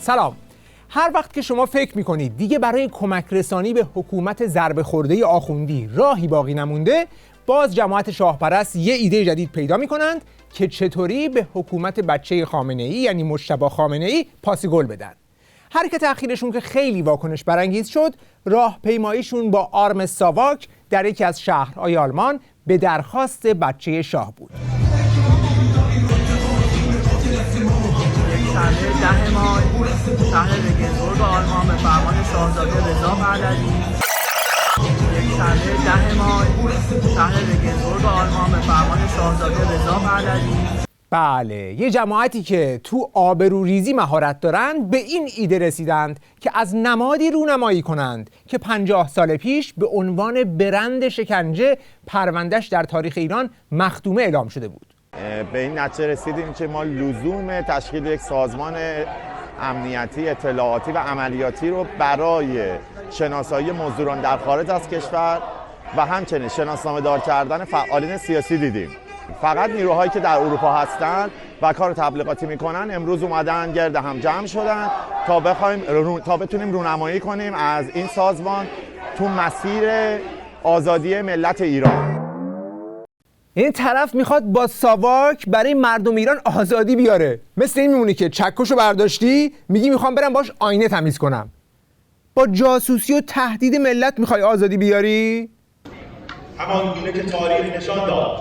سلام. هر وقت که شما فکر میکنید دیگه برای کمک رسانی به حکومت ضربه خورده آخوندی راهی باقی نمونده، باز جماعت شاهپرست یه ایده جدید پیدا میکنند که چطوری به حکومت بچه خامنه‌ای یعنی مجتبی خامنه‌ای پاس گل بدن. حرکت اخیرشون که خیلی واکنش برانگیز شد، راهپیماییشون با آرم ساواک در یکی از شهرهای آلمان به درخواست بچه شاه بود. شنبه 10 مای شهر رگنبورگ آلمان به فرمان شاهزاده رضا پهلوی. شنبه 10 مای شهر رگنبورگ آلمان به فرمان شاهزاده رضا پهلوی. بله، یه جماعتی که تو آبروریزی مهارت دارند به این ایده رسیدند که از نمادی رونمایی کنند که 50 سال پیش به عنوان برند شکنجه پروندهش در تاریخ ایران مختومه اعلام شده بود. به این نتیجه رسیدیم که ما لزوم تشکیل یک سازمان امنیتی، اطلاعاتی و عملیاتی رو برای شناسایی مزدوران در خارج از کشور و همچنین شناسنامه‌دار کردن فعالین سیاسی دیدیم. فقط نیروهایی که در اروپا هستند و کار تبلیغاتی میکنن امروز اومدن گرد هم جمع شدن تا بتونیم رونمایی کنیم از این سازمان تو مسیر آزادی ملت ایران. این طرف میخواد با ساواک برای مردم ایران آزادی بیاره. مثل این میمونه که چکشو برداشتی میگی میخوام برم باش آینه تمیز کنم. با جاسوسی و تهدید ملت میخوای آزادی بیاری؟ همان گونه که تاریخ نشان داد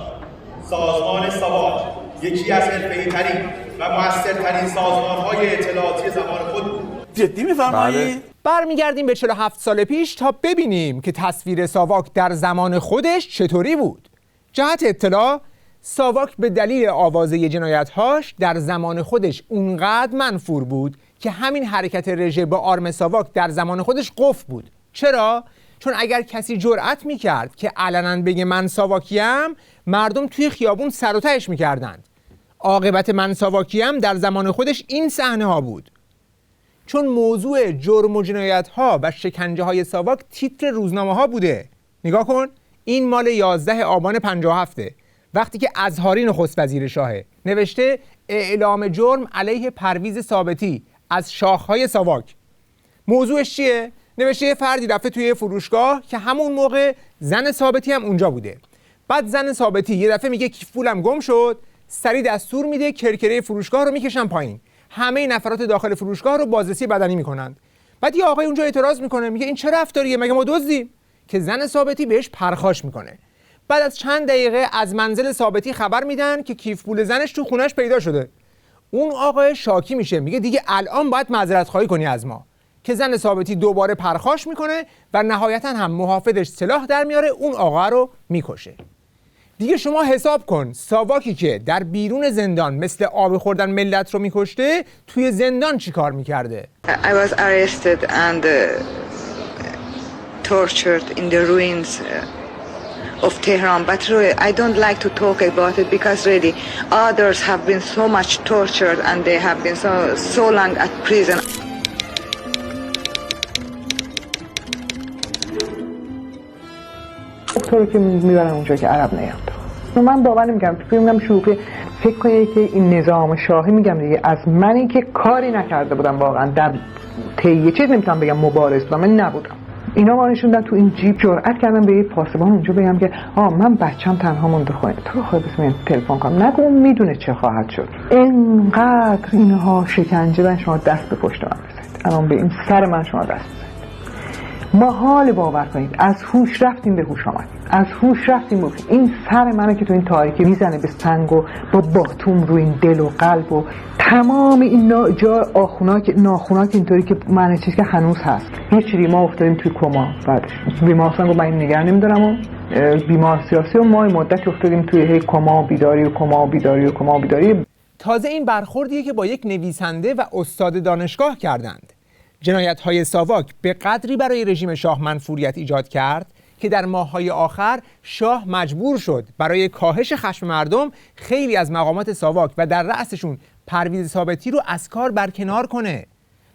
سازمان ساواک یکی از حرفه‌ای‌ترین و موثرترین سازمان‌های اطلاعاتی زمان خود بود. جدی میفرمایید؟ برمیگردیم به 47 سال پیش تا ببینیم که تصویر ساواک در زمان خودش چطوری بود. جهت اطلاع، ساواک به دلیل آوازه جنایت‌هاش در زمان خودش اونقدر منفور بود که همین حرکت رژه با آرم ساواک در زمان خودش قفل بود. چرا؟ چون اگر کسی جرأت میکرد که علنا بگه من ساواکیم، مردم توی خیابون سر و تهش میکردند. عاقبت من ساواکیم در زمان خودش این صحنه ها بود. چون موضوع جرم و جنایت ها و شکنجه های ساواک تیتر روزنامه ها بوده. نگاه کن، این مال 11 آبان 57 وقتی که اظهاری نخست وزیر شاهه نوشته اعلام جرم علیه پرویز ثابتی از شاخهای ساواک. موضوعش چیه؟ نوشته یه فردی رفته توی فروشگاه که همون موقع زن ثابتی هم اونجا بوده. بعد زن ثابتی یه دفعه میگه کیف پولم گم شد، سریع دستور میده کرکره فروشگاه رو میکشن پایین. همه نفرات داخل فروشگاه رو بازرسی بدنی میکنند. بعد یه آقای اونجا اعتراض میکنه، میگه این چه رفتاریه؟ مگه ما دزدیم؟ که زن ثابتی بهش پرخاش میکنه. بعد از چند دقیقه از منزل ثابتی خبر میدن که کیف پول زنش تو خونش پیدا شده. اون آقای شاکی میشه، میگه دیگه الان باید معذرت خواهی کنی از ما. که زن ثابتی دوباره پرخاش میکنه و نهایتا هم محافظش سلاح در میاره، اون آقا رو میکشه. دیگه شما حساب کن ساواکی که در بیرون زندان مثل آب خوردن ملت رو میکشته، توی زندان چی کار میکرده؟ I was arrested and tortured in the ruins of Tehran, but really I don't like to talk about it because really others have been so much tortured and they have been so long at prison. طوری که میبرن اونجا که عرب نیاد. من باور نمیکنم، فکر میکنم شوخی. فکر کنید که این نظام شاهی، میگم دیگه، از منی که کاری نکرده بودم واقعا در طی چیز نمیتونم بگم مبارز بودم، من نبودم. اینا ما نشوندن تو این جیب، جرأت کردم به یه پاسبان اونجا بگم که من بچه‌م تنها مونده خونه، تو خود بسم تلفن کنم، نگو اون میدونه چه خواهد شد. اینقدر اینها شکنجه دادن شما دست به پشت من بزنید. الان به این سر من شما دست بزنید. ما حال باور کنید از هوش رفتیم به هوش آمدیم، از هوش رفتیم به هوش. این سر منو که تو این تاریکی میزنه به سنگ و با باتوم رو این دل و قلب و تمام این جا ناخوناک اینطوری که من چیزی که هنوز هست. یه چیزی ما افتادیم توی کما. بعدش بیمارستان گفت من این نگران نمیدارم و بیمار سیاسی و ما مدت افتادیم توی هی کما و بیداری و کما و بیداری و کما و بیداری. تازه این برخوردیه که با یک نویسنده و استاد دانشگاه کردند. جنایت‌های ساواک به قدری برای رژیم شاه منفوریت ایجاد کرد که در ماه‌های آخر شاه مجبور شد برای کاهش خشم مردم خیلی از مقامات ساواک و در رأسشون پرویز ثابتی رو از کار برکنار کنه.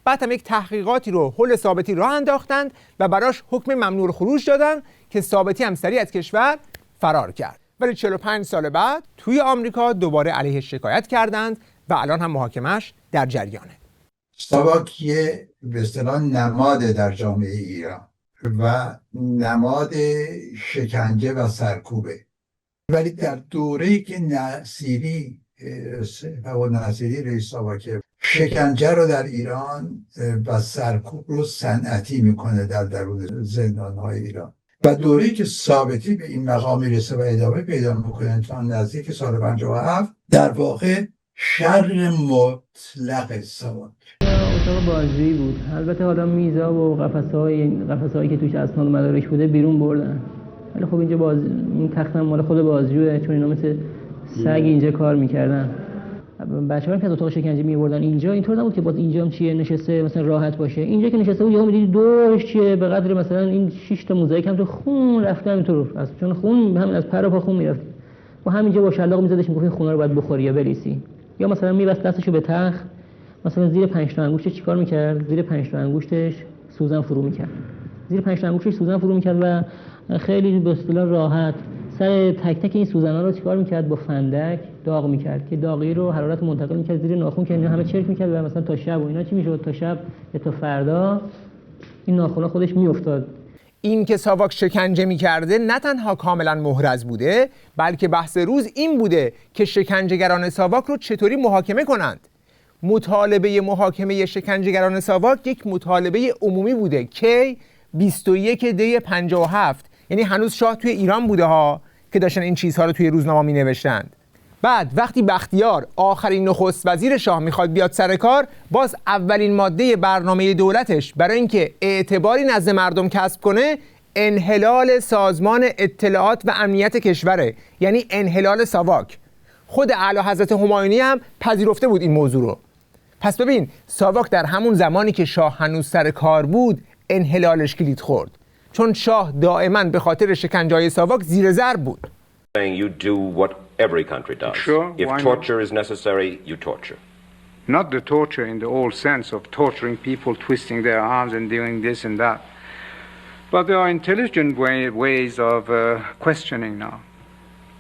بعد هم یک تحقیقاتی رو حول ثابتی راه انداختند و براش حکم ممنوع خروج دادن که ثابتی هم سریع از کشور فرار کرد. ولی 45 سال بعد توی آمریکا دوباره علیه شکایت کردند و الان هم محاکمش در جریانه. ساواک یه به اصطلاح نماد در جامعه ایران و نماد شکنجه و سرکوبه، ولی در دوره‌ای که نصیری رئیس ساواک شکنجه رو در ایران و سرکوب رو صنعتی میکنه در درون زندان‌های ایران و دوره‌ای که ثابتی به این مقام میرسه و ادامه پیدا میکنه تا نزدیک سال 57 در واقع شر مطلق ساواک. اتاق بازجویی بود. البته حالا میزا و قفسه‌هایی که توش اسناد و مدارک بوده بیرون بردن. ولی خب اینجا این تختم مال خود بازجوه، چون اینا مثل سگ اینجا کار میکردن. بچه‌ها که از اتاق شکنجه می‌بردن اینجا اینطور نبود که باز اینجا هم چیه نشسته مثلا راحت باشه. اینجا که نشسته بود یهو می‌دیدی دورش چیه، به قدر مثلا این 6 تا موزاییک هم تو خون رفته همینطور، از چون خون همین از پر و پا خون میرفت. و همینجا با شلاق می‌زدش میگفت این خونا رو باید بخوری یا بلیسی. یا مثلا می‌بست دستشو به تخت، مثلا زیر 5 تا انگشتش چیکار می‌کرد؟ زیر 5 تا انگشتش سوزن فرو می‌کرد. زیر 5 تا انگشتش سوزن فرو می‌کرد و خیلی به اصطلاح راحت سر تک تک این سوزن‌ها رو چیکار می‌کرد؟ با فندک داغ می‌کرد که داغی رو حرارت منتقل می‌کرد زیر ناخن که اینا همه چرک می‌کرد و مثلا تا شب و اینا چی می‌شد؟ تا شب یا تا فردا این ناخن‌ها خودش می‌افتاد. این که ساواک شکنجه می‌کرده نه تنها کاملا محرز بوده، بلکه بحث روز این بوده که شکنجهگران ساواک رو چطوری محاکمه کنند. مطالبه محاکمه شکنجهگران ساواک یک مطالبه عمومی بوده که 21 دی 57، یعنی هنوز شاه توی ایران بوده ها که داشتن این چیزها رو توی روزنامه می نوشتند. بعد وقتی بختیار آخرین نخست وزیر شاه میخواد بیاد سر کار، باز اولین ماده برنامه دولتش برای اینکه اعتباری نزد مردم کسب کنه انحلال سازمان اطلاعات و امنیت کشوره، یعنی انحلال ساواک. خود اعلی حضرت همایونی هم پذیرفته بود این موضوع رو. پس ببین ساواک در همون زمانی که شاه هنوز سر کار بود انحلالش کلید خورد، چون شاه دائما به خاطر شکنجه‌های ساواک زیر ضرب بود. You do what every country does. Sure, if torture is necessary, you torture. Not the torture in the old sense of torturing people, twisting their arms and doing this and that. But there are intelligent ways of questioning now.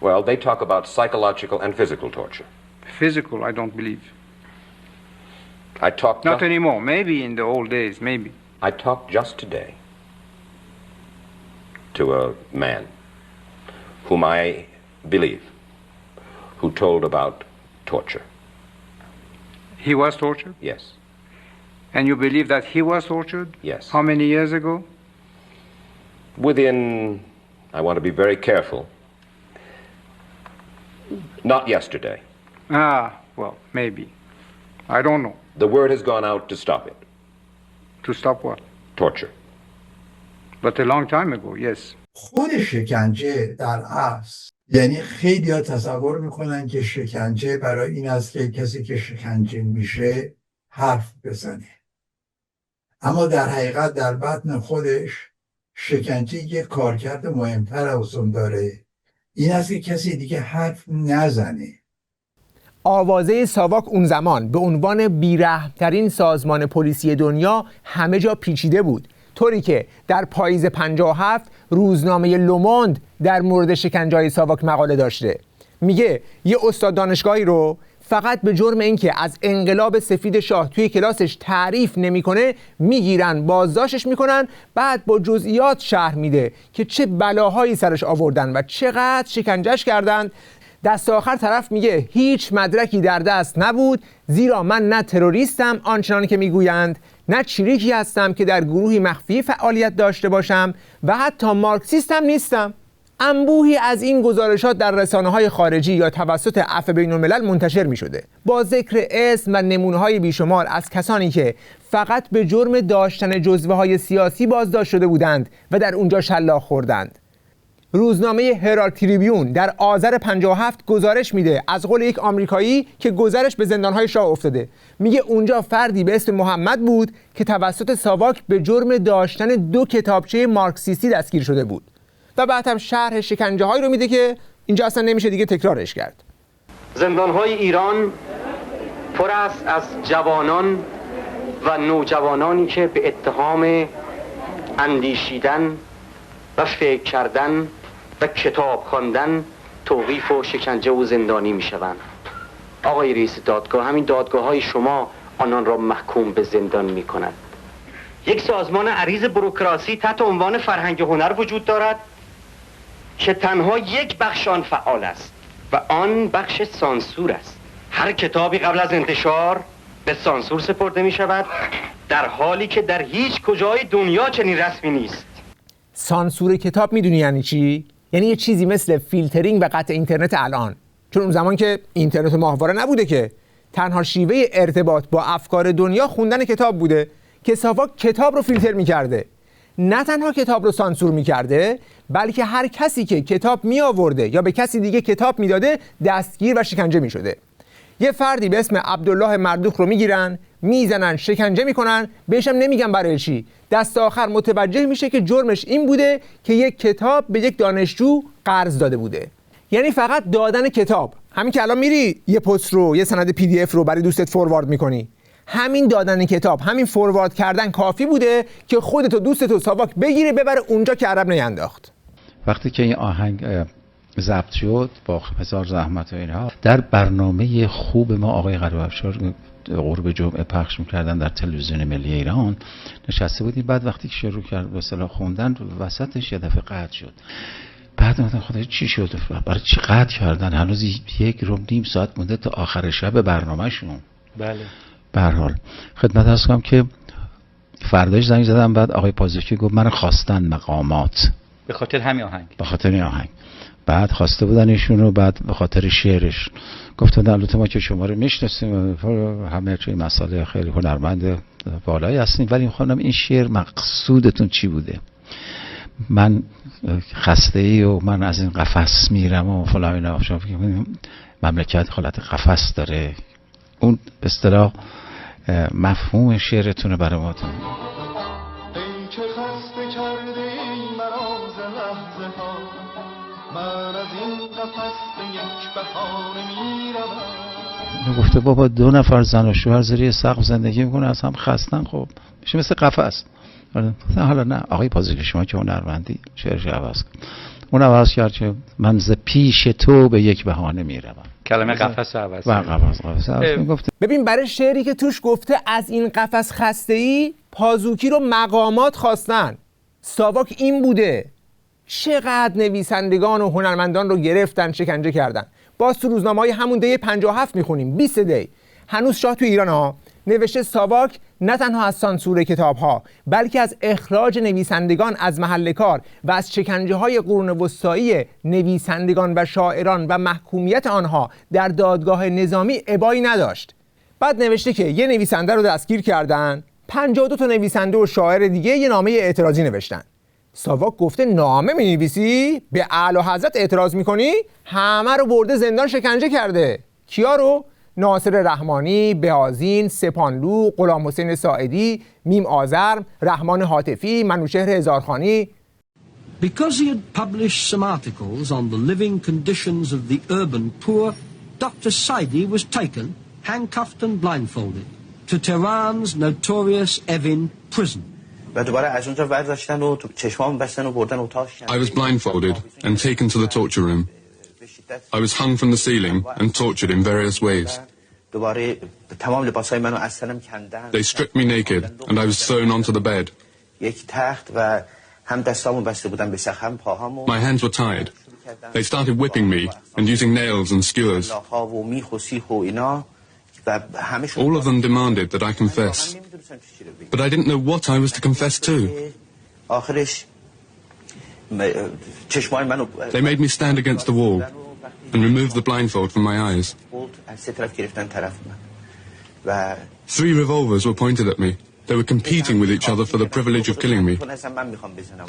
Well, they talk about psychological and physical torture. Physical, I don't believe. I talked not anymore. Maybe in the old days, maybe. I talked just today to a man whom I believe, who told about torture. He was tortured? Yes. And you believe that he was tortured? Yes. How many years ago? Within, I want to be very careful, not yesterday. Well, maybe. I don't know. The word has gone out to stop it. To stop what? Torture. But a long time ago, yes. خود شکنجه در اصل، یعنی خیلی ها تصور میکنن که شکنجه برای این است که کسی که شکنجه میشه حرف بزنه، اما در حقیقت در بطن خودش شکنجه یک کارکرد مهمتر از اون داره، این است که کسی دیگه حرف نزنه. آوازه ساواک اون زمان به عنوان بی‌رحم‌ترین سازمان پلیسی دنیا همه جا پیچیده بود، طوری که در پاییز 57 روزنامه لوموند در مورد شکنجه‌های ساواک مقاله داشته. میگه یه استاد دانشگاهی رو فقط به جرم اینکه از انقلاب سفید شاه توی کلاسش تعریف نمیکنه میگیرن، بازداشتش میکنن، بعد با جزئیات شرح میده که چه بلاهایی سرش آوردن و چقدر شکنجهش کردن. دست آخر طرف میگه هیچ مدرکی در دست نبود، زیرا من نه تروریستم آنچنان که میگویند، نه چریکی هستم که در گروهی مخفی فعالیت داشته باشم و حتی مارکسیستم نیستم. انبوهی از این گزارشات در رسانه‌های خارجی یا توسط عفو بین‌الملل منتشر می‌شده با ذکر اسم و نمونه‌های بیشمار از کسانی که فقط به جرم داشتن جزوه‌های سیاسی بازداشت شده بودند و در اونجا شلاق خوردند. روزنامه هرالد تریبیون در آذر 57 گزارش میده از قول یک آمریکایی که گذرش به زندان‌های شاه افتاده. میگه اونجا فردی به اسم محمد بود که توسط ساواک به جرم داشتن 2 کتابچه مارکسیستی دستگیر شده بود و بعد هم شرح شکنجه‌هایی رو میده که اینجا اصلا نمیشه دیگه تکرارش کرد. زندان‌های ایران پر است از جوانان و نوجوانانی که به اتهام اندیشیدن و فکر کردن و کتاب خواندن توقیف و شکنجه و زندانی میشوند. آقای رئیس دادگاه، همین دادگاه‌های شما آنان را محکوم به زندان می کند. یک سازمان عریض بوروکراسی تحت عنوان فرهنگ هنر وجود دارد که تنها یک بخش آن فعال است و آن بخش سانسور است. هر کتابی قبل از انتشار به سانسور سپرده می شود، در حالی که در هیچ کجای دنیا چنین رسمی نیست. سانسور کتاب میدونی یعنی چی؟ یعنی یه چیزی مثل فیلترینگ و قطع اینترنت الان. چون اون زمان که اینترنت ماهواره نبوده که تنها شیوه ارتباط با افکار دنیا خوندن کتاب بوده که ساواک کتاب رو فیلتر میکرده. نه تنها کتاب رو سانسور میکرده، بلکه هر کسی که کتاب می آورده یا به کسی دیگه کتاب میداده دستگیر و شکنجه میشده. یه فردی به اسم عبدالله مردوخ رو میگیرن، میزنن، شکنجه میکنن، بهش هم نمیگن برای چی. دست آخر متوجه میشه که جرمش این بوده که یک کتاب به یک دانشجو قرض داده بوده. یعنی فقط دادن کتاب، همین که الان میری یه پست رو، یه سند PDF رو برای دوستت فوروارد میکنی، همین دادن کتاب، همین فوروارد کردن کافی بوده که خودت و دوستت و ساواک بگیره ببره اونجا که عرب نینداخت. وقتی که این آهنگ ضبط شد با هزار زحمت و اینها، در برنامه خوب ما آقای قربافشار قرب جمعه پخش میکردن در تلویزیون ملی ایران، نشسته بودیم. بعد وقتی که شروع کرد به اصطلاح خوندن، وسطش یه دفعه قطع شد. بعد گفتم خدایا چی شد؟ برای چی قطع کردن؟ هنوز 1.5 ساعت مونده تا آخر شب برنامه‌شون. بله. به هر حال خدمت عرض کنم که فرداش زنگ زدم، بعد آقای پازوکی گفت من خواستن مقامات به خاطر همین آهنگ. به خاطر این آهنگ. بعد خواسته بودن ایشون رو، بعد به خاطر شعرش گفتن البته ما که شما رو میشناسیم، همه چیز مسئله خیلی هنرمند بالایی هستین، ولی میخوام این شعر مقصودتون چی بوده؟ من خسته ای و من از این قفس میرم و فلان اینا. شما مملکت حالت قفس داره. اون به اصطلاح مفهوم شعرتونه برای ما. گفته بابا 2 نفر زن و شوهر زیر سقف زندگی میکنه، از هم خستن، خب میشه مثل قفس. حالا نه آقای پازوکی شما که هنرمندی شعرش عوض کن. اون عوض کرد که من ز پیش تو به یک بهانه میروم. کلمه قفس عوض گفته. ببین برای شعری که توش گفته از این قفس خسته ای، پازوکی رو مقامات خواستن. ساواک این بوده. چقدر نویسندگان و هنرمندان رو گرفتن، شکنجه کردن. باز تو روزنامه‌های همون دی 57 میخونیم، 20 دی. هنوز شاه تو ایران ها نوشته ساواک نه تنها از سانسور کتاب ها، بلکه از اخراج نویسندگان از محل کار و از شکنجه های قرون وسطایی نویسندگان و شاعران و محکومیت آنها در دادگاه نظامی ابایی نداشت. بعد نوشته که یه نویسنده رو دستگیر کردن، 52 تا نویسنده و شاعر دیگه یه نامه اعتراضی نوشتن. ساواک گفته نامه می‌نویسی؟ به اعلی حضرت اعتراض می‌کنی؟ همه رو برده زندان، شکنجه کرده. کیا رو؟ ناصر رحمانی، بهازین، سپانلو، غلام حسین ساعدی، میم آذرم، رحمان حاتفی، منوچهر هزارخانی. Because he had published some articles on the living conditions of the urban poor, Dr. Saidi was taken, handcuffed and blindfolded, to Tehran's notorious Evin prison. I was blindfolded and taken to the torture room. I was hung from the ceiling and tortured in various ways. They stripped me naked and I was thrown onto the bed. My hands were tied. They started whipping me and using nails and skewers. All of them demanded that I confess. But I didn't know what I was to confess to. They made me stand against the wall and remove the blindfold from my eyes. 3 revolvers were pointed at me. They were competing with each other for the privilege of killing me.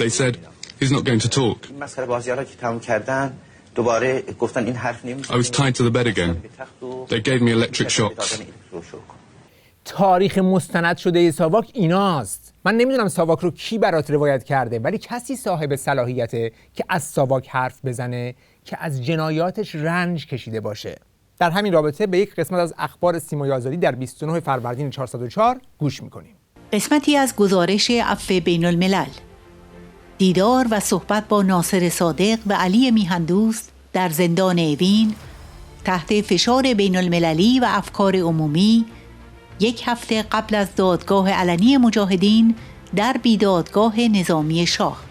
They said, he's not going to talk. I was tied to the bed again. They gave me electric shocks. تاریخ مستند شده ساواک ایناست. من نمیدونم ساواک رو کی برات روایت کرده، ولی کسی صاحب صلاحیته که از ساواک حرف بزنه که از جنایاتش رنج کشیده باشه. در همین رابطه به یک قسمت از اخبار سیمای آزادی در 29 فروردین 404 گوش میکنیم. قسمتی از گزارش عفو بین الملل. دیدار و صحبت با ناصر صادق و علی میهندوست در زندان اوین تحت فشار بین المللی و افکار عمومی یک هفته قبل از دادگاه علنی مجاهدین در بیدادگاه نظامی شاه.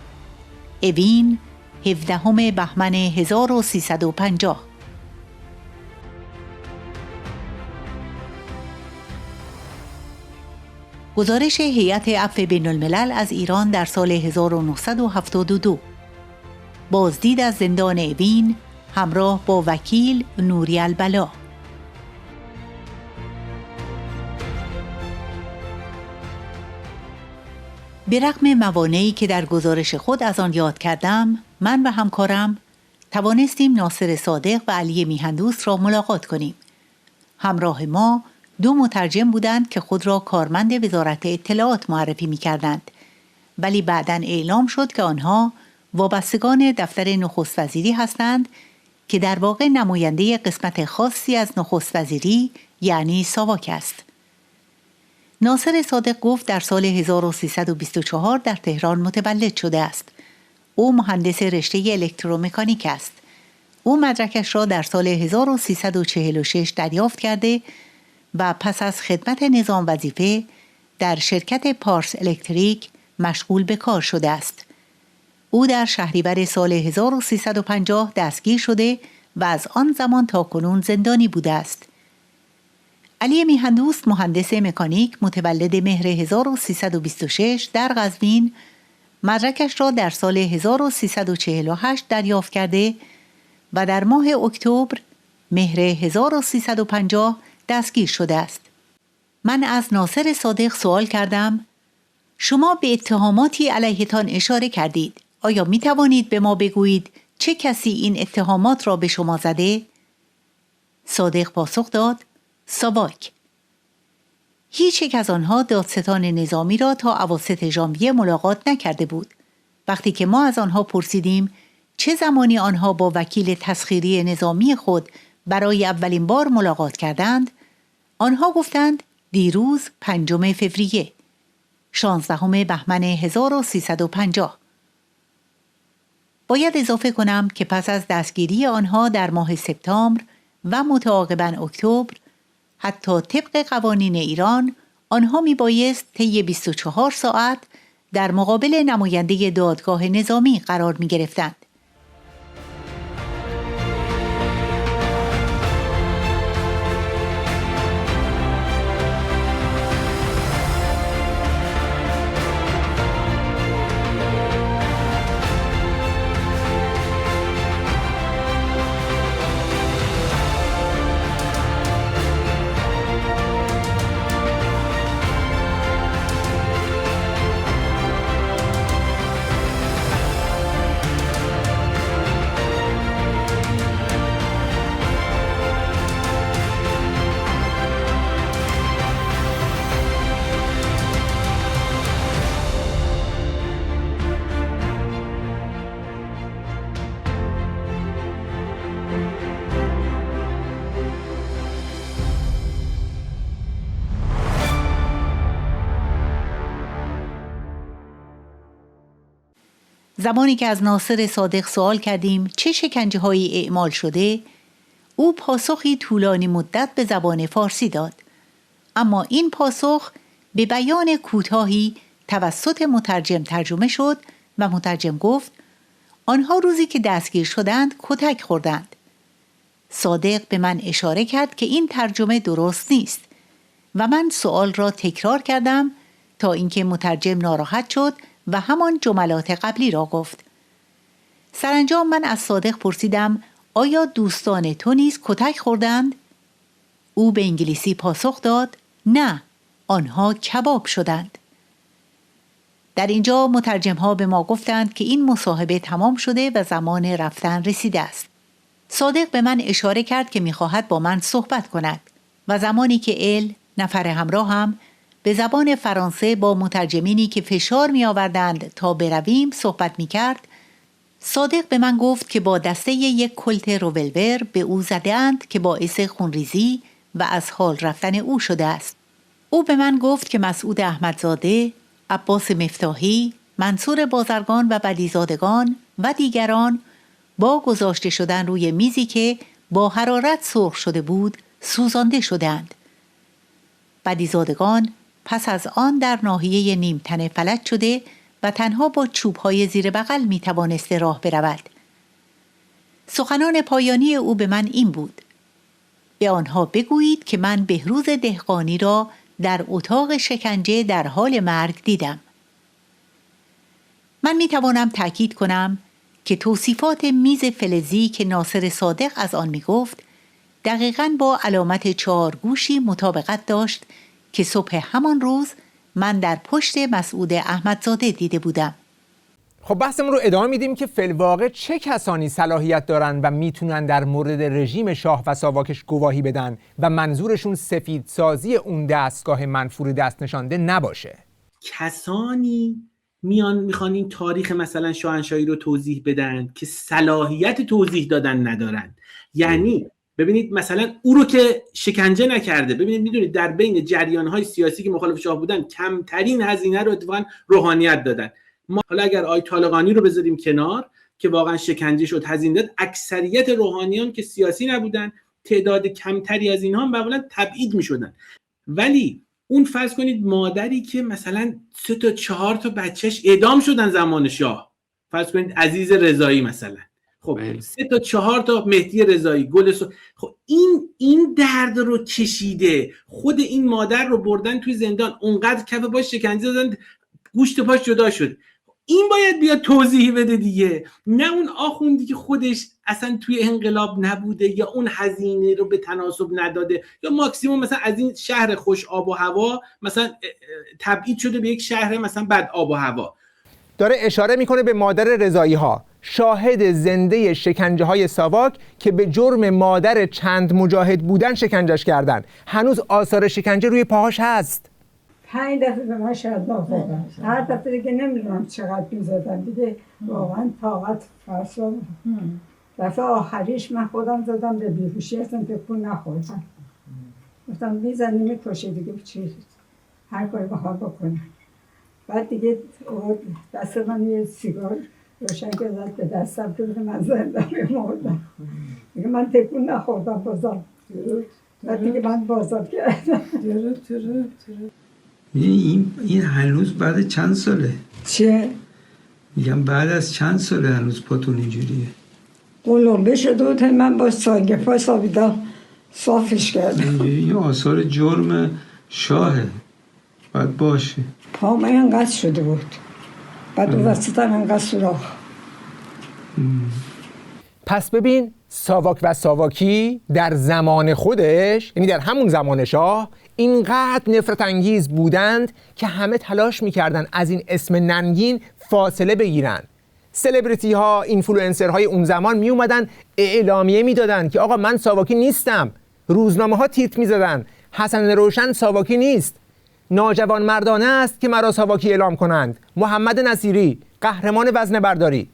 اوین 17 بهمن 1350. گزارش هیئت عفو بین الملل از ایران در سال 1972. بازدید از زندان اوین همراه با وکیل نوری البلا. به رغم موانعی که در گزارش خود از آن یاد کردم، من و همکارم توانستیم ناصر صادق و علی میهندوست را ملاقات کنیم. همراه ما 2 مترجم بودند که خود را کارمند وزارت اطلاعات معرفی می‌کردند، ولی بعداً اعلام شد که آنها وابستگان دفتر نخست وزیری هستند که در واقع نماینده قسمت خاصی از نخست وزیری یعنی ساواک است. ناصر صادق گفت در سال 1324 در تهران متولد شده است. او مهندس رشته الکترومکانیک است. او مدرکش را در سال 1346 دریافت کرده و پس از خدمت نظام وظیفه در شرکت پارس الکتریک مشغول به کار شده است. او در شهریور سال 1350 دستگیر شده و از آن زمان تا کنون زندانی بوده است. علی میهندوست مهندس مکانیک متولد مهر 1326 در قزوین مدرکش را در سال 1348 دریافت کرده و در ماه اکتبر مهر 1350 دستگیر شده است. من از ناصر صادق سوال کردم شما به اتهاماتی علیهتان اشاره کردید. آیا می توانید به ما بگویید چه کسی این اتهامات را به شما زده؟ صادق پاسخ داد ساواک. هیچ یک از آنها دادستان نظامی را تا اواسط ژانویه ملاقات نکرده بود. وقتی که ما از آنها پرسیدیم چه زمانی آنها با وکیل تسخیری نظامی خود برای اولین بار ملاقات کردند، آنها گفتند دیروز 5 فوریه 16 بهمن 1350. باید اضافه کنم که پس از دستگیری آنها در ماه سپتامبر و متعاقباً اکتبر، حتی طبق قوانین ایران آنها می بایست طی 24 ساعت در مقابل نماینده دادگاه نظامی قرار می گرفتند. زمانی که از ناصر صادق سوال کردیم چه شکنجه‌هایی اعمال شده، او پاسخی طولانی مدت به زبان فارسی داد. اما این پاسخ به بیان کوتاهی توسط مترجم ترجمه شد و مترجم گفت آنها روزی که دستگیر شدند کتک خوردند. صادق به من اشاره کرد که این ترجمه درست نیست و من سوال را تکرار کردم تا اینکه مترجم ناراحت شد و همان جملات قبلی را گفت. سرانجام من از صادق پرسیدم آیا دوستان تو نیز کتک خوردند؟ او به انگلیسی پاسخ داد نه، آنها کباب شدند. در اینجا مترجم ها به ما گفتند که این مصاحبه تمام شده و زمان رفتن رسیده است. صادق به من اشاره کرد که می‌خواهد با من صحبت کند و زمانی که نفر همراهم به زبان فرانسه با مترجمینی که فشار می آوردند تا برویم صحبت می کرد، صادق به من گفت که با دسته یک کلت رولور به او زده‌اند که باعث خونریزی و از حال رفتن او شده است. او به من گفت که مسعود احمدزاده، عباس مفتاحی، منصور بازرگان و بدیزادگان و دیگران با گذاشته شدن روی میزی که با حرارت سرخ شده بود سوزانده شدند. بدیزادگان پس از آن در ناحیه نیمتنه فلج شده و تنها با چوب‌های زیر بغل می‌توانسته راه برود. سخنان پایانی او به من این بود: به آنها بگویید که من بهروز دهقانی را در اتاق شکنجه در حال مرگ دیدم. من می‌توانم تأکید کنم که توصیفات میز فلزی که ناصر صادق از آن می‌گفت دقیقاً با علامت 4 گوشی مطابقت داشت که صبح همان روز من در پشت مسعود احمدزاده دیده بودم. خب بحثمون رو ادامه میدیم که فی‌الواقع چه کسانی صلاحیت دارن و میتونن در مورد رژیم شاه و ساواکش گواهی بدن و منظورشون سفیدسازی اون دستگاه منفور دست نشانده نباشه. کسانی میخوان این تاریخ مثلا شاهنشاهی رو توضیح بدن که صلاحیت توضیح دادن ندارن. یعنی ببینید مثلا او رو که شکنجه نکرده، ببینید میدونید در بین جریان‌های سیاسی که مخالف شاه بودن کمترین هزینه رو اتفاقاً روحانیت دادن. ما حالا اگر آیت طالقانی رو بذاریم کنار که واقعا شکنجه شد، هزینه داد، اکثریت روحانیان که سیاسی نبودن تعداد کمتری از اینها معمولا تبعید میشدن. ولی اون فرض کنید مادری که مثلا 3 تا 4 تا بچهش اعدام شدن زمان شاه، فرض کنید عزیز رضایی مثلا، خب 3 تا 4 تا مهدی رضایی، خب این درد رو کشیده، خود این مادر رو بردن توی زندان، اونقدر کف پاش شکنجه دادن گوشت پاش جدا شد. این باید بیاد توضیحی بده دیگه، نه اون آخوندی که خودش اصلا توی انقلاب نبوده یا اون هزینه رو به تناسب نداده یا ماکسیموم مثلا از این شهر خوش آب و هوا مثلا تبعید شده به یک شهر مثلا بد آب و هوا. داره اشاره میکنه به مادر رضایی ها، شاهد زنده شکنجه های ساواک که به جرم مادر چند مجاهد بودن شکنجهش کردن. هنوز آثار شکنجه روی پاهاش هست. 5 دفعه به من شلاق زدن، هر دفعه دیگه نمیدونم چقدر میزدن دیگه، واقعا طاقت فرسا. دفعه آخریش من خودم زدم به بیهوشی، اصلا تکون نخوردم، گفتم میزنی میکشه دیگه، چی هر کاری بخواد بکنم. بعد دیگه دست من یه سیگار روشن که زد به دستم که من زنده میمردم دیگه، من تکون نخوردم بازم. بعد دیگه من بازم کردم. این هنوز بعد چند ساله؟ چه؟ میگم بعد از چند ساله هنوز پاتون اینجوریه؟ قلوبه شده من با ساگفا سابیدم صافش کردم. این آثار جرم شاهه، باید باشه. پا من انقدر شده بود، بعد اون وسط هم انقدر سراخ. پس ببین ساواک و ساواکی در زمان خودش، یعنی در همون زمان شاه، اینقدر نفرت انگیز بودند که همه تلاش میکردن از این اسم ننگین فاصله بگیرن. سلبریتی ها، اینفلوئنسر های اون زمان می اومدن اعلامیه میدادن که آقا من ساواکی نیستم. روزنامه ها تیتر میزدن حسن روشن ساواکی نیست، ناجوان مردانه است که مرا ساواکی اعلام کنند. محمد نصیری قهرمان وزنه برداری،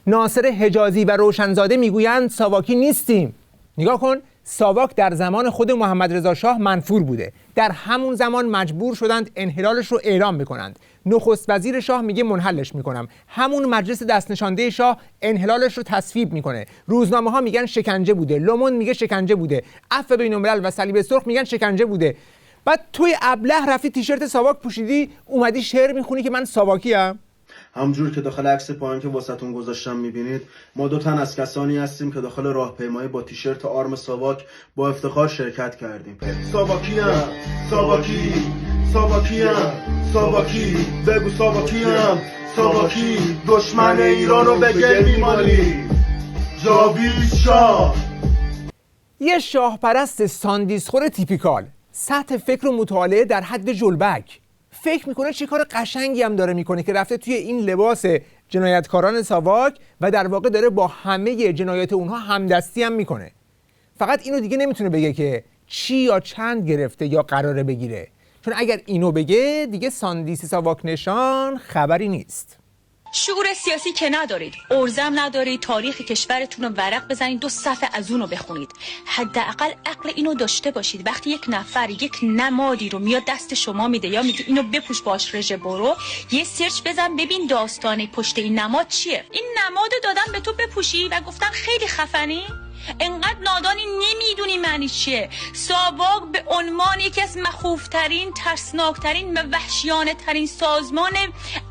ناصر حجازی و روشنزاده میگویند ساواکی نیستیم. نگاه کن، ساواک در زمان خود محمد رضا شاه منفور بوده، در همون زمان مجبور شدند انحلالش رو اعلام میکنند. نخست وزیر شاه میگه منحلش میکنم، همون مجلس دست نشانده شاه انحلالش رو تصویب میکنه. روزنامه ها میگن شکنجه بوده، لوموند میگه شکنجه بوده، عفو بین الملل و صلیب سرخ میگن شکنجه بوده. بعد توی ابله رفتی تیشرت ساواک پوشیدی اومدی شعر میخونی که من ساواکی ام. همجور که داخل عکس پایین که واسهتون گذاشتم میبینید، ما 2 تن از کسانی هستیم که داخل راهپیمایی با تیشرت آرم ساواک با افتخار شرکت کردیم. ساواکی ام، ساواکی، ساواکی ام، ساواکی، بگو ساواکی ام، ساواکی، دشمن ایران رو به گل میمالی، جاوید شاه. یه شاه پرست ساندیسخور تیپیکال، سطح فکر و مطالعه در حد جلبک، فکر میکنه چه کار قشنگی هم داره میکنه که رفته توی این لباس جنایتکاران ساواک و در واقع داره با همه جنایات اونها همدستی هم میکنه. فقط اینو دیگه نمیتونه بگه که چی یا چند گرفته یا قراره بگیره، چون اگر اینو بگه دیگه ساندیس ساواک نشان خبری نیست. شعور سیاسی که ندارید، ارزم ندارید، تاریخ کشورتون رو ورق بزنید 2 صفحه از اون رو بخونید. حداقل عقل اینو داشته باشید وقتی یک نفر یک نمادی رو میاد دست شما میده یا میگه اینو بپوش باش رژه برو، یه سرچ بزن ببین داستان پشت این نماد چیه. این نمادو دادن به تو بپوشی و گفتن خیلی خفنی. انقدر نادانی نمیدونی معنی چیه. ساواک به عنوان یکی از مخوفترین، ترسناکترین و وحشیانه ترین سازمان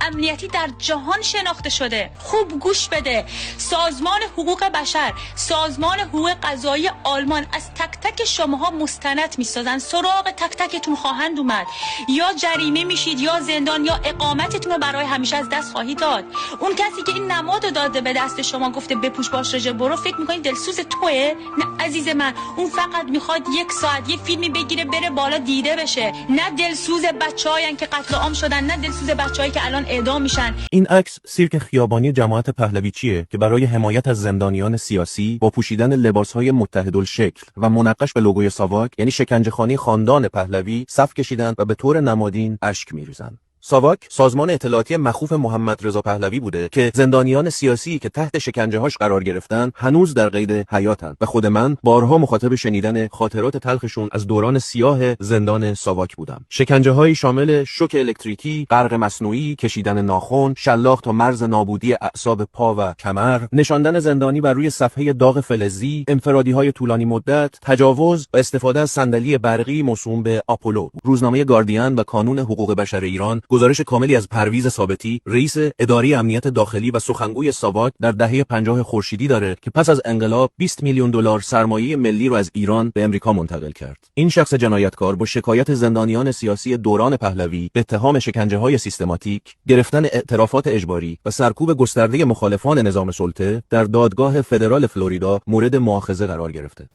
امنیتی در جهان شناخته شده. خوب گوش بده. سازمان حقوق بشر، سازمان حقوق قضایی آلمان از تک تک شماها مستند میسازن، سراغ تک تکتون خواهند اومد، یا جریمه میشید یا زندان یا اقامتتون رو برای همیشه از دست خواهید داد. اون کسی که این نماد رو داده به دست شما، گفته بپوش باش رژه برو، فکر میکنید دلسوز توئه؟ نه عزیز من، اون فقط میخواد 1 ساعت یه فیلمی بگیره بره بالا دیده بشه. نه دلسوز بچه‌هاین که قتل عام شدن، نه دلسوز بچه‌هایی که الان اعدام میشن. این عکس سیرک خیابانی جماعت پهلویچیه که برای حمایت از زندانیان سیاسی با پوشیدن لباس‌های متحدالشکل و منقش به لوگوی ساواک، یعنی شکنجهخانه خاندان پهلوی، صف کشیدن و به طور نمادین اشک می‌ریزن. ساواک سازمان اطلاعاتی مخوف محمد رضا پهلوی بوده که زندانیان سیاسی که تحت شکنجه‌هاش قرار گرفتن هنوز در قید حیاتن و خود من بارها مخاطب شنیدن خاطرات تلخشون از دوران سیاه زندان ساواک بودم. شکنجه‌هایی شامل شوک الکتریکی، غرق مصنوعی، کشیدن ناخن، شلاق تا مرز نابودی اعصاب پا و کمر، نشاندن زندانی بر روی صفحه داغ فلزی، انفرادی‌های طولانی مدت، تجاوز و استفاده از صندلی برقی موسوم به آپولو. روزنامه گاردین و کانون حقوق بشر ایران گزارش کاملی از پرویز ثابتی، رئیس اداره امنیت داخلی و سخنگوی ساواک در دهه 50 خورشیدی داره که پس از انقلاب 20 میلیون دلار سرمایه ملی رو از ایران به امریکا منتقل کرد. این شخص جنایتکار با شکایت زندانیان سیاسی دوران پهلوی به اتهام شکنجه‌های سیستماتیک، گرفتن اعترافات اجباری و سرکوب گسترده مخالفان نظام سلطه در دادگاه فدرال فلوریدا مورد مؤاخذه قرار گرفته.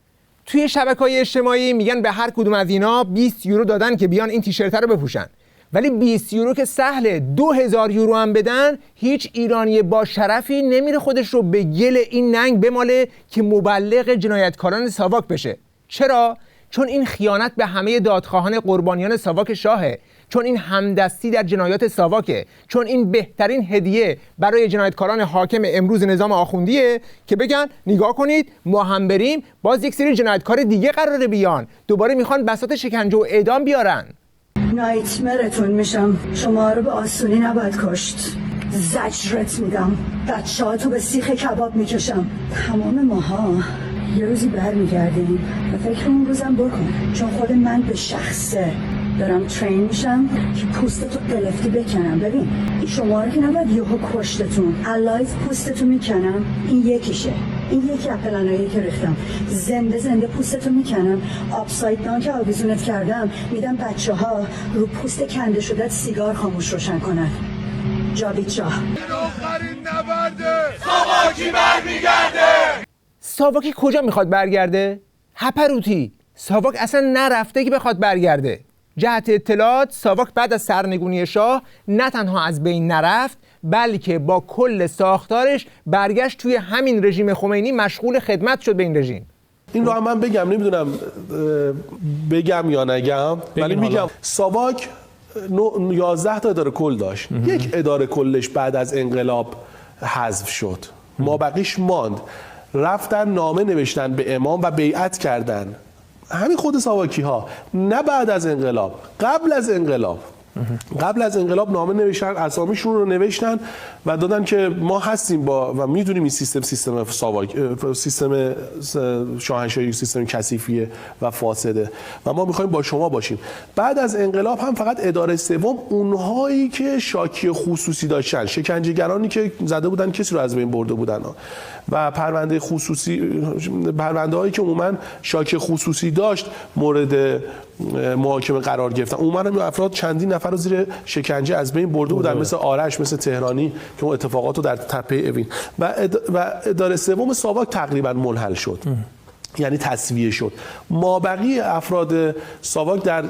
توی شبکه‌های اجتماعی میگن به هر کدوم از اینا 20 یورو دادن که بیان این تیشرت رو بپوشن. ولی 20 یورو که سهله، 2000 یورو هم بدن، هیچ ایرانی با شرفی نمیره خودش رو به گل این ننگ بماله که مبلغ جنایتکاران ساواک بشه. چرا؟ چون این خیانت به همه دادخواهان قربانیان ساواک شاهه، چون این همدستی در جنایات ساواکه، چون این بهترین هدیه برای جنایتکاران حاکم امروز نظام آخوندیه که بگن نگاه کنید ما هم بریم باز یک سری جنایتکار دیگه قراره بیان، دوباره میخوان بساط شکنجه و اعدام بیارن. نایتمرتون میشم، شما رو به آسونی نباید کشت. زجرت میدم، بچه‌هاتو به سیخ کباب میکشم. تمام ماها یه روزی برمیگردیم و فکر اون روزم بکن، چون خود من به شخصه دارم ترین میشم که پوستتو قلفتی بکنم. ببین شما رو که نباید یهو کشتتون، الایف پوستتو میکنم. این یکیشه، این یکی از پلنایی که ریختم. زنده زنده پوستتو میکنم، آپساید داون که آویزونت کردم میدم بچه‌ها رو پوست کنده شده سیگار خاموش روشن کنن. جاوید شاه. آخرین نبرده ساواکی برمیگرده. ساواکی کجا میخواد برگرده؟ هپروتی. ساواک اصلا نرفته که بخواد برگرده. جهت اطلاعات، ساواک بعد از سرنگونی شاه نه تنها از بین نرفت، بلکه با کل ساختارش برگشت توی همین رژیم خمینی مشغول خدمت شد به این رژیم. این رو هم من بگم، نمیدونم بگم یا نگم، ولی میگم ساواک 11 تا اداره کل داشت. یک اداره کلش بعد از انقلاب حذف شد، ما بقیش ماند. رفتن نامه نوشتن به امام و بیعت کردن. همین خود ساواکی ها نه بعد از انقلاب، قبل از انقلاب نامه نوشتن، اسامیشون رو نوشتن و دادن که ما هستیم با و میدونیم این سیستم ساواک، سیستم شاهنشاهی سیستم کثیفیه و فاسده و ما میخوایم با شما باشیم. بعد از انقلاب هم فقط اداره سوم، اونهایی که شاکی خصوصی داشتن، شکنجهگرانی که زده بودن کسی رو از بین برده بودن و پرونده خصوصی، پرونده هایی که عموما شاکی خصوصی داشت مورد محاکمه قرار گرفتن. عموما هم افراد چندین نفر رو زیر شکنجه از بین برده بودن، مثل آرش، مثل تهرانی که اون اتفاقات رو در تپه اوین و اداره سوم ساواک تقریبا منحل شد، یعنی تصفیه شد. مابقی افراد ساواک در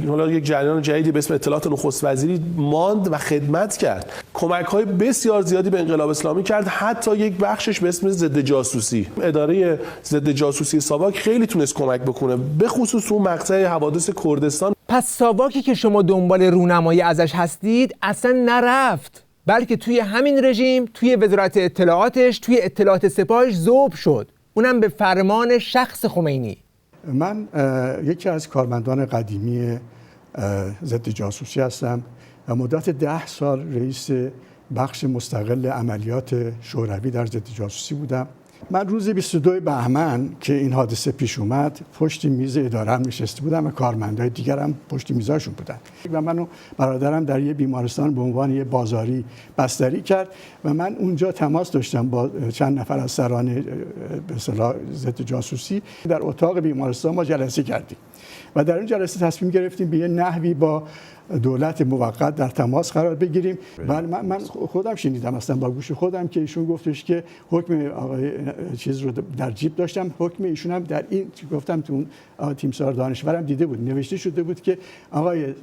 حالا یک جریان جدیدی به اسم اطلاعات نخست وزیری ماند و خدمت کرد. کمک‌های بسیار زیادی به انقلاب اسلامی کرد، حتی یک بخشش به اسم ضد جاسوسی. اداره ضد جاسوسی ساواک خیلی تونست کمک بکنه، به خصوص اون مقطع حوادث کردستان. پس ساواکی که شما دنبال رونمایی ازش هستید اصلا نرفت، بلکه توی همین رژیم، توی وزارت اطلاعاتش، توی اطلاعات سپاهش ذوب شد، اونم به فرمان شخص خمینی. من یکی از کارمندان قدیمی ضد جاسوسی هستم و مدت 10 سال رئیس بخش مستقل عملیات شوروی در ضد جاسوسی بودم من روز 22 بهمن که این حادثه پیش اومد پشت میز اداره نشسته بودم و کارمندای دیگرم پشت میزاشون بودن و منو برادرم در یه بیمارستان به عنوان یه بازاری بستری کرد و من اونجا تماس داشتم با چند نفر از سران به اصطلاح ضد جاسوسی. در اتاق بیمارستان ما جلسه کردیم و در اون جلسه تصمیم گرفتیم به یه نحوی با دولت موقت در تماس قرار بگیریم. من خودم شنیدم اصلا با گوش خودم که ایشون گفتش که حکم آقای چیز رو در جیب داشتم، حکم ایشون هم در این گفتم تو اون تیمسار دانشورم دیده بود، نوشته شده بود که آقای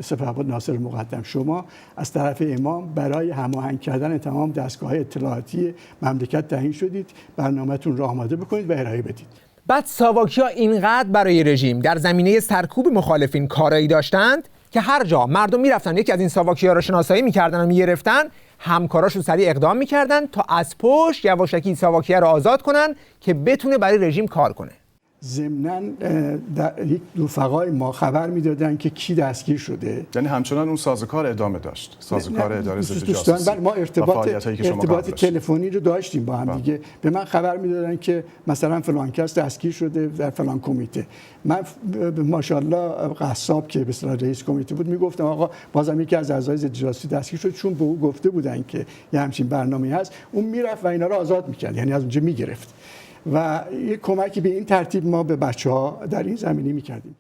سپهبد ناصر مقدم شما از طرف امام برای هماهنگ کردن تمام دستگاه‌های اطلاعاتی مملکت تعیین شدید، برنامه‌تون رو آماده بکنید و ارائه بدید. بعد ساواکیا اینقدر برای رژیم در زمینه سرکوب مخالفین کارایی داشتند که هر جا مردم میرفتن یکی از این ساواکیا رو شناسایی میکردن و میگرفتن، همکاراشون سریع اقدام میکردن تا از پشت یواشکی ساواکیا رو آزاد کنن که بتونه برای رژیم کار کنه. ضمناً یک رفقای ما خبر میدادن که کی دستگیر شده، یعنی همچنان اون سازوکار ادامه داشت، سازوکار اداره ضد جاسوسی. ما ارتباط تلفنی رو داشتیم با هم دیگه. به من خبر میدادن که مثلا فلان کس دستگیر شده در فلان کمیته. من ماشاءالله قصاب که به اصطلاح رئیس کمیته بود میگفتم آقا بازم یکی از اعضای ضد جاسوسی دستگیر شد، چون به او گفته بودن که یه همچین برنامه‌ای هست. اون میرفت و اینا رو آزاد میکرد، یعنی از اونجا میگرفت و یک کمکی به این ترتیب ما به بچه‌ها در این زمینه می‌کردیم.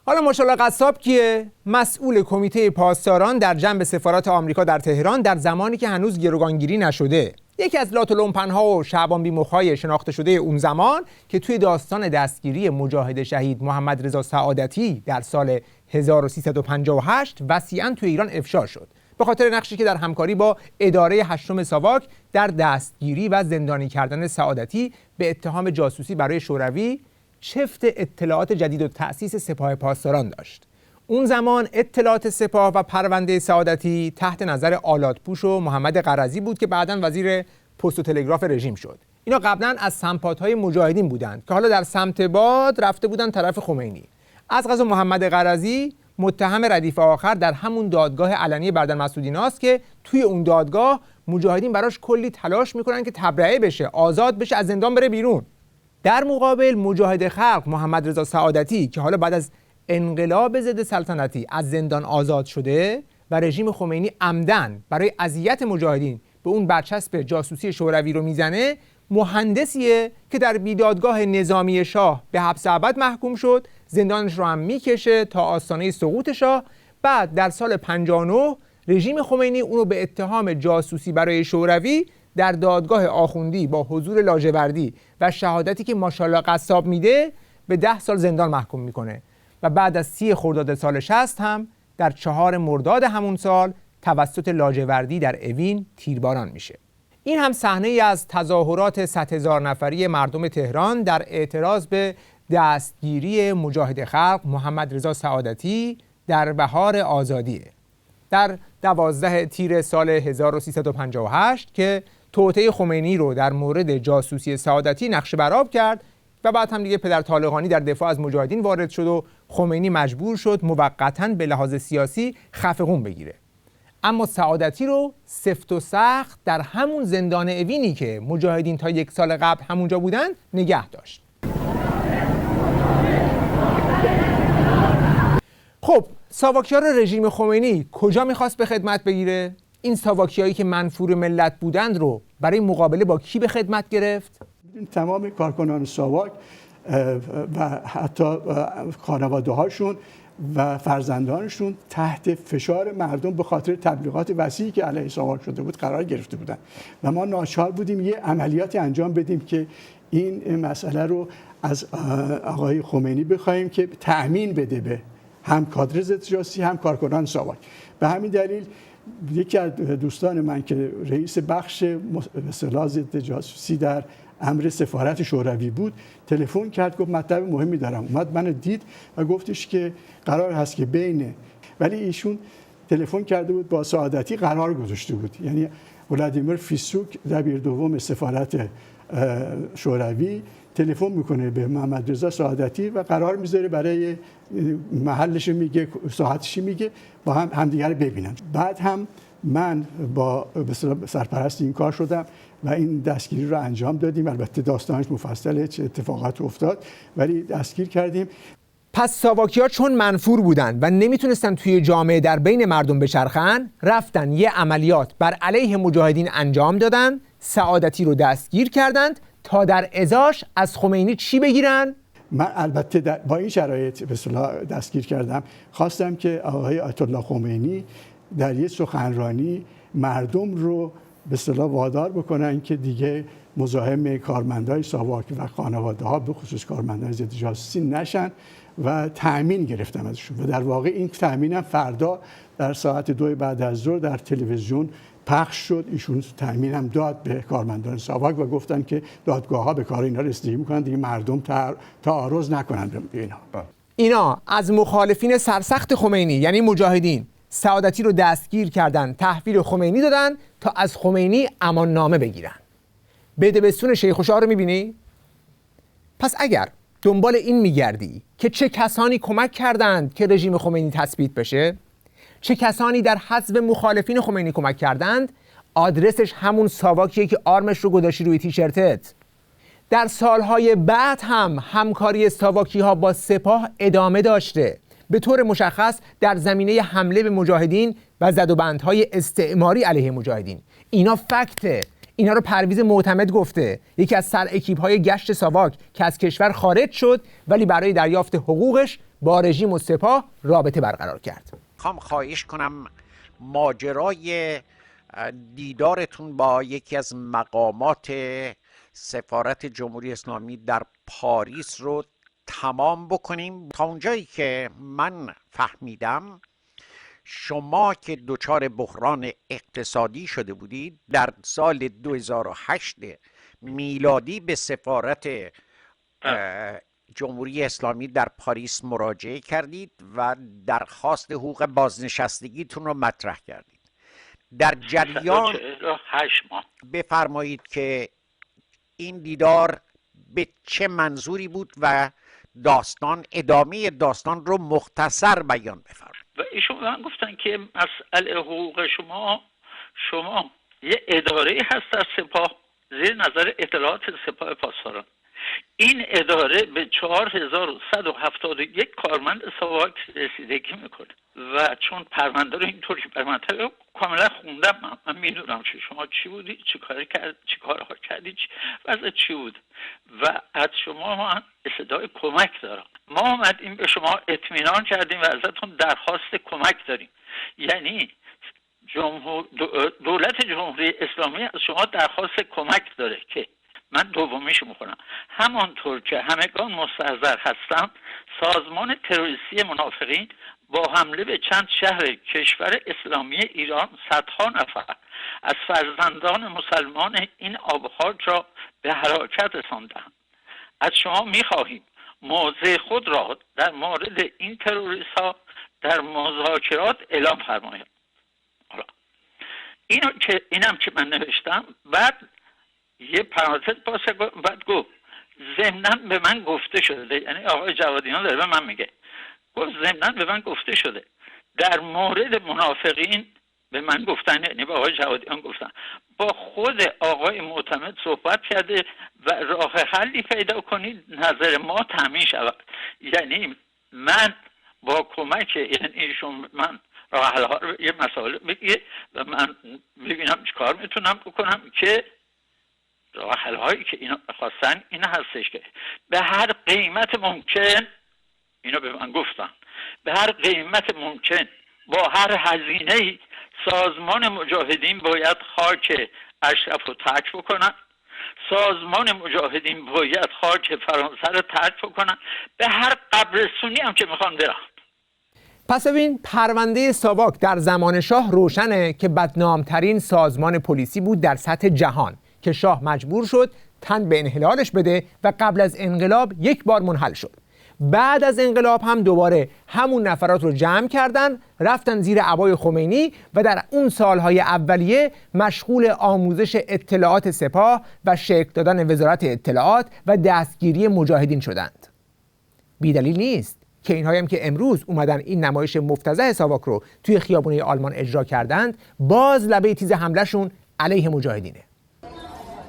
حالا ماشاءالله قصاب کیه؟ مسئول کمیته پاسداران در جنب سفارت آمریکا در تهران در زمانی که هنوز گروگانگیری نشده. یکی از لات و لومپن‌ها و شعبان بی‌مخ‌های شناخته شده اون زمان که توی داستان دستگیری مجاهد شهید محمد رضا سعادتی در سال 1358 وسیعاً توی ایران افشا شد. به خاطر نقشی که در همکاری با اداره هشتم ساواک در دستگیری و زندانی کردن سعادتی به اتهام جاسوسی برای شوروی، چفت اطلاعات جدید و تأسیس سپاه پاسداران داشت. اون زمان اطلاعات سپاه و پرونده سعادتی تحت نظر آلاتپوش و محمد قرضی بود که بعداً وزیر پست و تلگراف رژیم شد. اینا قبلاً از سمپات‌های مجاهدین بودند که حالا در سمت باد رفته بودن طرف خمینی. از قضا محمد قرضی متهم ردیف آخر در همون دادگاه علنی بردر مسعودیناست که توی اون دادگاه مجاهدین براش کلی تلاش میکنن که تبرئه بشه، آزاد بشه، از زندان بره بیرون. در مقابل مجاهد خلق محمد رضا سعادتی که حالا بعد از انقلاب ضد سلطنتی از زندان آزاد شده و رژیم خمینی عمدن برای اذیت مجاهدین به اون برچسب جاسوسی شوروی رو میزنه، مهندسیه که در بیدادگاه نظامی شاه به حبس ابد محکوم شد، زندانش رو هم میکشه تا آستانه سقوط شاه. بعد در سال 59 رژیم خمینی اونو به اتهام جاسوسی برای شوروی در دادگاه آخوندی با حضور لاجوردی و شهادتی که ماشاءالله قصاب میده به 10 سال زندان محکوم میکنه و بعد از 30 خرداد سال 60 هم در 4 مرداد همون سال توسط لاجوردی در اوین تیرباران میشه. این هم صحنه ای از تظاهرات 100,000 نفری مردم تهران در اعتراض به دستگیری مجاهد خلق محمد رضا سعادتی در بهار آزادیه. در 12 تیر سال 1358 که توطئه خمینی رو در مورد جاسوسی سعادتی نقشه برآب کرد و بعد هم دیگه پدر طالقانی در دفاع از مجاهدین وارد شد و خمینی مجبور شد موقتاً به لحاظ سیاسی خفقون بگیره. اما سعادتی رو سفت و سخت در همون زندان اوینی که مجاهدین تا 1 سال قبل همونجا بودن نگه داشت. خب ساواکیا رو رژیم خمینی کجا میخواست به خدمت بگیره؟ این ساواکیایی که منفور ملت بودند رو برای مقابله با کی به خدمت گرفت؟ تمام کارکنان ساواک و حتی خانواده هاشون و فرزندانشون تحت فشار مردم به خاطر تبلیغات وسیعی که علیه ساواک شده بود قرار گرفته بودن و ما ناچار بودیم یه عملیاتی انجام بدیم که این مسئله رو از آقای خمینی بخوایم که تأمین بده به هم کادر ضد جاسوسی هم کارکنان ساواک. به همین دلیل یکی از دوستان من که رئیس بخش اصلاح ضد جاسوسی در امر سفارت شوروی بود تلفن کرد، گفت مطلب مهمی دارم. اومد منو دید و گفتش که قرار هست که بین، ولی ایشون تلفن کرده بود با سعادتی قرار گذاشته بود، یعنی ولادیمیر فیسوک دبیر دوم سفارت شوروی تلفن میکنه به محمد رضا سعادتی و قرار میذاره برای محلش میگه، ساعتش میگه، با همدیگه رو ببینن. بعد هم من با سرپرست این کار شدم و این دستگیری رو انجام دادیم. البته داستانش مفصله چه اتفاقات افتاد، ولی دستگیر کردیم. پس ساواکی‌ها چون منفور بودن و نمیتونستن توی جامعه در بین مردم بچرخن، رفتن یه عملیات بر علیه مجاهدین انجام دادن، سعادتی رو دستگیر کردند تا در ازاش از خمینی چی بگیرن؟ من البته با این شرایط به اصطلاح دستگیر کردم. خواستم که آقای آیت الله خمینی در یه سخنرانی مردم رو به اصطلاح وادار بکنن که دیگه مزاحم کارمندای ساواک و خانواده‌ها به خصوص کارمندای ضد جاسوسی نشن و تأمین گرفتم ازشون. و در واقع این تأمینم فردا در ساعت 2 بعد از ظهر در تلویزیون پخش شد. ایشون تأمینم داد به کارمندان ساواک و گفتن که دادگاه‌ها به کار اینا رسیدگی می‌کنن، دیگه مردم تعارض نکنن به اینا. اینا از مخالفین سرسخت خمینی یعنی مجاهدین سعادتی رو دستگیر کردن، تحویل خمینی دادن تا از خمینی امان نامه بگیرن. بدبستون شیخ و شاه رو می‌بینی؟ پس اگر دنبال این میگردی که چه کسانی کمک کردند که رژیم خمینی تثبیت بشه، چه کسانی در حذف مخالفین خمینی کمک کردند، آدرسش همون ساواکیه که آرمش رو گذاشتی روی تیشرتت. در سالهای بعد هم همکاری ساواکی‌ها با سپاه ادامه داشته، به طور مشخص در زمینه حمله به مجاهدین و زدوبندهای استعماری علیه مجاهدین. اینا فکته. اینا رو پرویز معتمد گفته، یکی از سر اکیپ‌های گشت ساواک که از کشور خارج شد ولی برای دریافت حقوقش با رژیم و سپاه رابطه برقرار کرد. خواهش کنم ماجرای دیدارتون با یکی از مقامات سفارت جمهوری اسلامی در پاریس رو تمام بکنیم. تا اونجایی که من فهمیدم شما که دچار بحران اقتصادی شده بودید در سال 2008 میلادی به سفارت جمهوری اسلامی در پاریس مراجعه کردید و درخواست حقوق بازنشستگیتون رو مطرح کردید. در جریان 8 ماه بفرمایید که این دیدار به چه منظوری بود و ادامه داستان رو مختصر بیان بفرمایید. و ایشون من گفتن که مسئله حقوق شما یه اداره هست در سپاه زیر نظر اطلاعات سپاه پاسداران. این اداره به 4171 کارمند ساواک رسیدگی میکنه و چون پرونده رو اینطوری پرونده کاملا خوندم، من میدونم چه شما چی بودی، چی کارها کردی، وضع چی بود و از شما من استدعای کمک دارم. ما آمدیم به شما اطمینان کردیم و ازتون درخواست کمک داریم. یعنی دولت جمهوری اسلامی از شما درخواست کمک داره که من دومیش میکنم. همانطور که همگان مستحضر هستم، سازمان تروریستی منافقین با حمله به چند شهر کشور اسلامی ایران صدها نفر از فرزندان مسلمان این آبخاک را به هلاکت رساندند. از شما میخواهیم موضع خود را در مورد این تروریست ها در مذاکرات اعلام فرمایید. اینم که من نوشتم. بعد یه پرانتز بعد گفت ضمناً به من گفته شده، یعنی آقای جوادیان داره به من میگه، گفت ضمناً به من گفته شده در مورد منافقین به من گفتن، یعنی به آقای جوادیان گفتن، با خود آقای معتمد صحبت کرده و راه حلی پیدا کنید نظر ما تامین شود. یعنی من با کمک ایشون من راه حل ها رو یه مسائل بگیره و من ببینم چیکار میتونم بکنم که راه حل هایی که اینا خواستن این هستش که به هر قیمت ممکن، اینا به من گفتن، به هر قیمت ممکن با هر هزینه‌ای سازمان مجاهدین باید خاک اشرف رو ترک بکنن، سازمان مجاهدین باید خاک فرانسه رو ترک بکنن، به هر قبرستونی هم که میخوان برن. پس ببین، پرونده ساواک در زمان شاه روشنه که بدنامترین سازمان پلیسی بود در سطح جهان که شاه مجبور شد تن به انحلالش بده و قبل از انقلاب یک بار منحل شد. بعد از انقلاب هم دوباره همون نفرات رو جمع کردن، رفتن زیر عبای خمینی و در اون سالهای اولیه مشغول آموزش اطلاعات سپاه و شکل دادن وزارت اطلاعات و دستگیری مجاهدین شدند. بی‌دلیل نیست که اینهایی هم که امروز اومدن این نمایش مفتضح ساواک رو توی خیابونی آلمان اجرا کردند، باز لبه تیز حملهشون علیه مجاهدینه.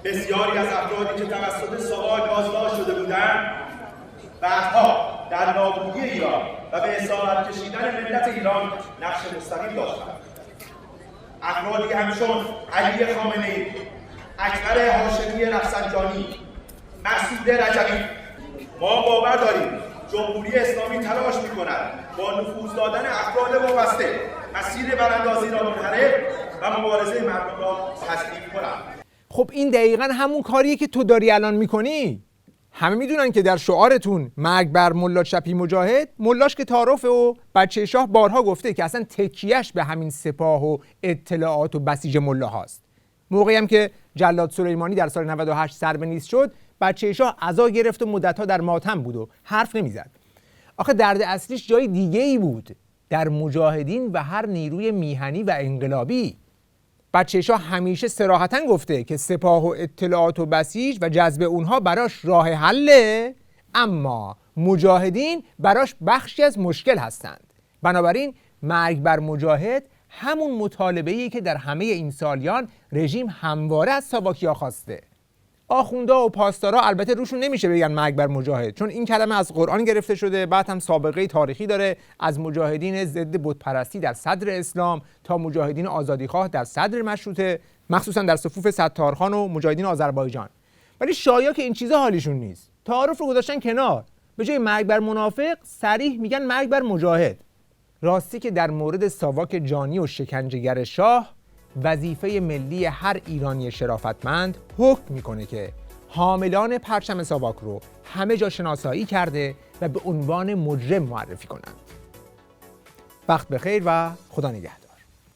بسیاری از افرادی که توسط ساواک بازداشت شده بودند، بعدها در نابودی ایران و به اسارت کشیدن ملت ایران نقش مستقیم داشتند. افرادی همچون علی خامنه‌ای، اکبر هاشمی رفسنجانی، مسعود رجبی. ما باور داریم جمهوری اسلامی تلاش می‌کند با نفوذ دادن افراد وابسته مسیر براندازی را منحرف و مبارزه مردم را تسلیم کند. خب این دقیقاً همون کاریه که تو داری الان میکنی. همه میدونن که در شعارتون مرگ بر ملا چپی مجاهد، ملاش که تعارفه و بچه شاه بارها گفته که اصلا تکیهش به همین سپاه و اطلاعات و بسیج ملا هاست. موقعی هم که جلاد سلیمانی در سال 98 سر به نیست شد، بچه شاه عزا گرفت و مدت‌ها در ماتم بود و حرف نمیزد. آخه درد اصلیش جای دیگه ای بود، در مجاهدین و هر نیروی میهنی و انقلابی. بچه شاه همیشه صراحتاً گفته که سپاه و اطلاعات و بسیج و جذب اونها براش راه حله، اما مجاهدین براش بخشی از مشکل هستند. بنابراین مرگ بر مجاهد همون مطالبه‌ای که در همه این سالیان رژیم همواره از ساواکیا خواسته. آخوندا و پاسدارا البته روشون نمیشه بگن مرگ بر مجاهد، چون این کلمه از قرآن گرفته شده، بعد هم سابقه تاریخی داره از مجاهدین ضد بتپرستی در صدر اسلام تا مجاهدین آزادیخواه در صدر مشروطه، مخصوصا در صفوف ستارخان و مجاهدین آذربایجان. ولی شایا که این چیزا حالیشون نیست، تعارف رو گذاشتن کنار، به جای مرگ بر منافق صریح میگن مرگ بر مجاهد. راستی که در مورد ساواک جانی و شکنجهگر شاه، وظیفه ملی هر ایرانی شرافتمند حکم میکنه که حاملان پرچم ساواک رو همه جا شناسایی کرده و به عنوان مجرم معرفی کنند. وقت بخیر و خدا نگهدار.